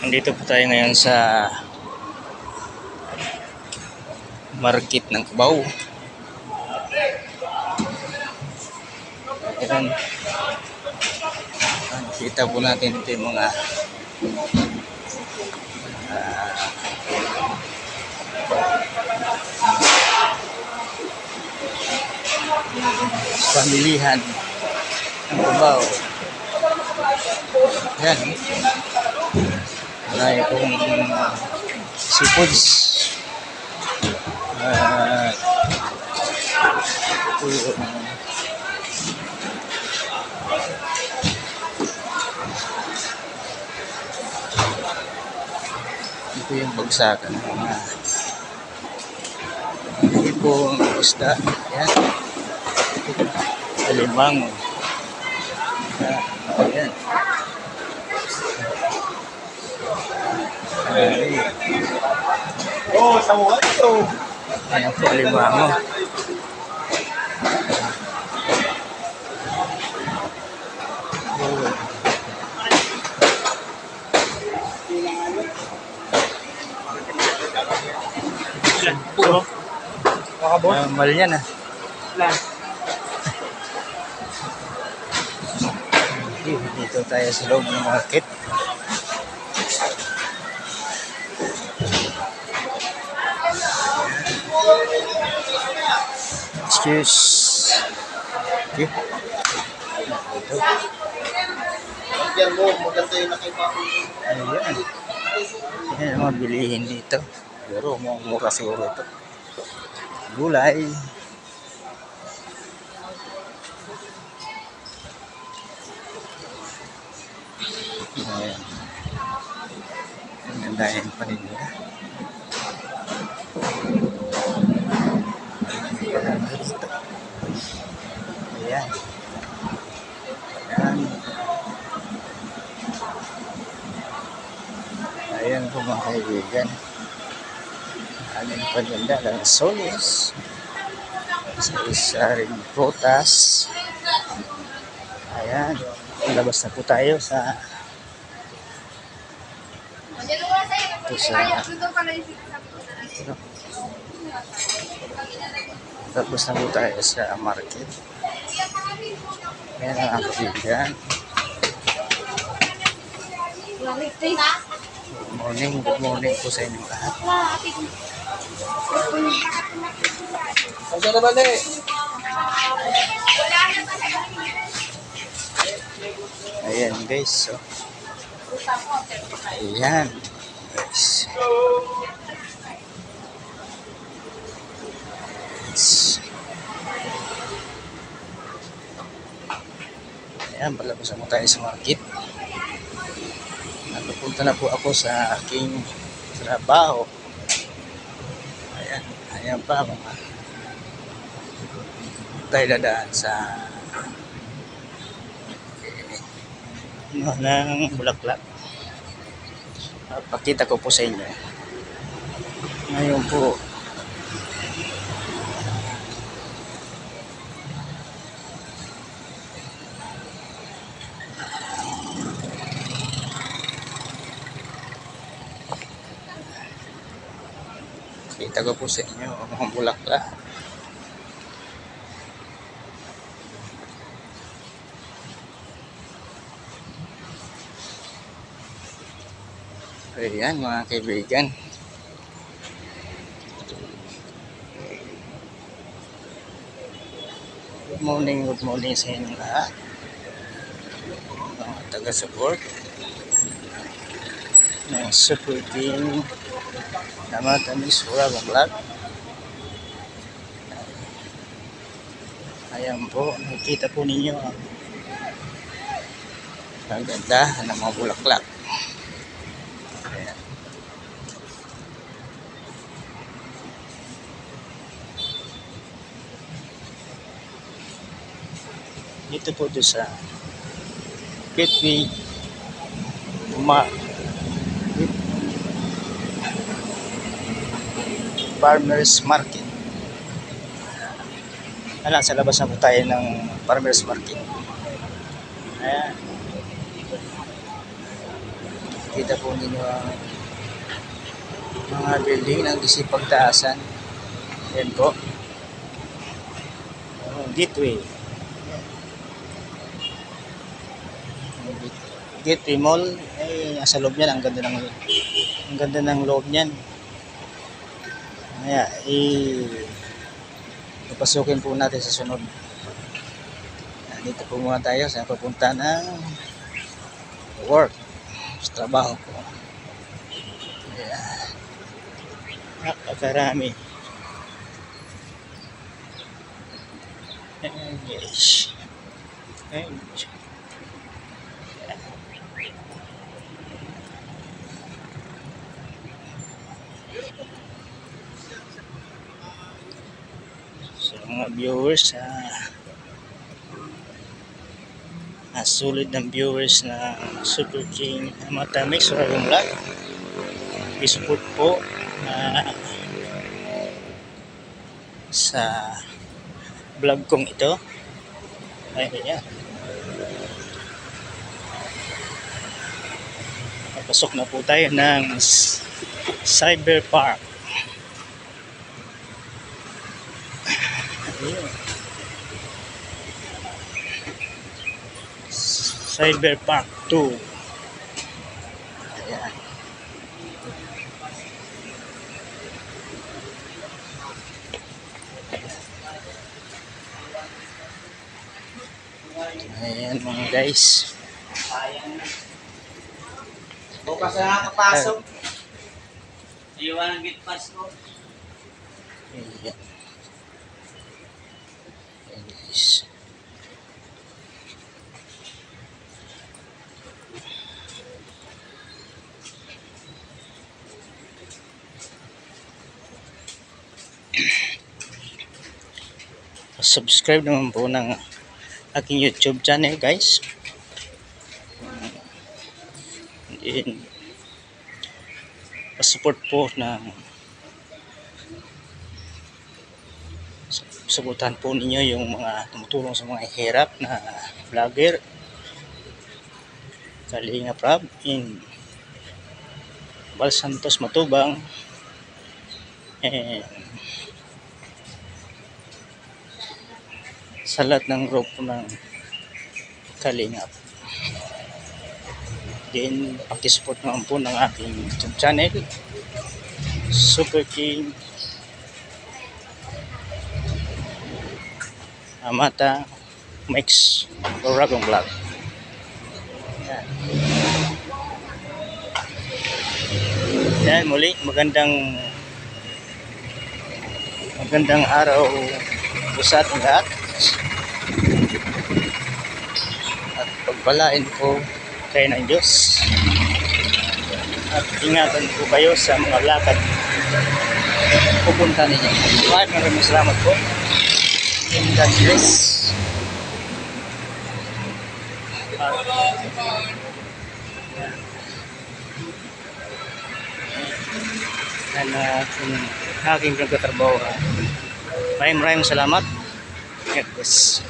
Nandito po tayo ngayon sa market ng Cubao. Ayan. Kita po natin ito yung mga pamilihan ng Cubao. Ayan. Marami pong seafoods. Ito yung bagsakan ng mga ipong isda. Ayan. Alimango. Ayan. Oh, sama ito. Ayan po, alimango. Puro. Makabot. Mahal yan ah. Lan. Dito tayo sa loob ng market. Excuse. Okay. Ito. Yan mo, maganda yung nakita ko. Ayan. Yan ang mga bilihin dito. Pero mura siguro ito. Gulay. Ayan. Ang ganda yung paninda. Ayan. Ayan. Ayan po mga kaibigan. Ayan paninda ng solis. Isa rin prutas. Ayan. Labas na po tayo sa tapos na po tayo sa market. Ayan ang kaibigan. Good morning po sa inyo lahat. Kasi naman eh. Ayan guys. So, ayan guys. Ayan, palabas mo tayo sa market. Napunta na po ako sa aking trabaho. Ayan, ayan pa mga tayo dadaan sa ng bulaklak. Pakita ko po sa inyo. Ngayon po kita ko po sa inyo ang mga bulaklak. Ayan mga kaibigan. Good morning sa inyo lahat. Mga taga-support ng Super Team nama Tamis Wala Vlog. Ayan po, nakikita po ninyo ang ganda ng mga bulaklak. Ayan. Dito po doon sa Gateway Farmers Market. Sa labas na po tayo ng Farmers Market. Ayan. Kita po ninyo ang mga building ng isipagtaasan. Yan po. Gateway. Gateway Mall. Ay, nasa loob niyan. Ang ganda ng loob niyan. Kaya, papasukin po natin sa sunod. Dito po muna tayo sa papunta ng work. Sa trabaho po. Ayan. Napakarami. Ayan guys. Ayan. So mga viewers, sulit ng viewers na Super King Matamix or yung vlog. I-support po sa vlog kong ito. Ayan. Papasok na po tayo ng Cyber Park. Ayan. Cyber Park 2. Ayan. Ayan mga guys. Bukas na nakapasok. Iwan ang gate pass ko. Ayan. Ayan guys. Subscribe naman po ng aking YouTube channel guys. And support po ng sagutan po ninyo yung mga tumutulong sa mga hirap na vlogger. Kalinga Prab in Bal Santos Matubang and sa lahat ng grupo ng Kalingap. Then, pakisupport naman po ng aking YouTube channel, Super King Amata Mix Ragong Vlog. Yan. Yan, muli, magandang araw po sa ating lahat. At pagpalain po kayo ng Diyos. At ingatan po kayo sa mga lakad pupunta ninyo. Maraming salamat po. And God bless. Aking pagkatrabaho. Maraming salamat. God bless.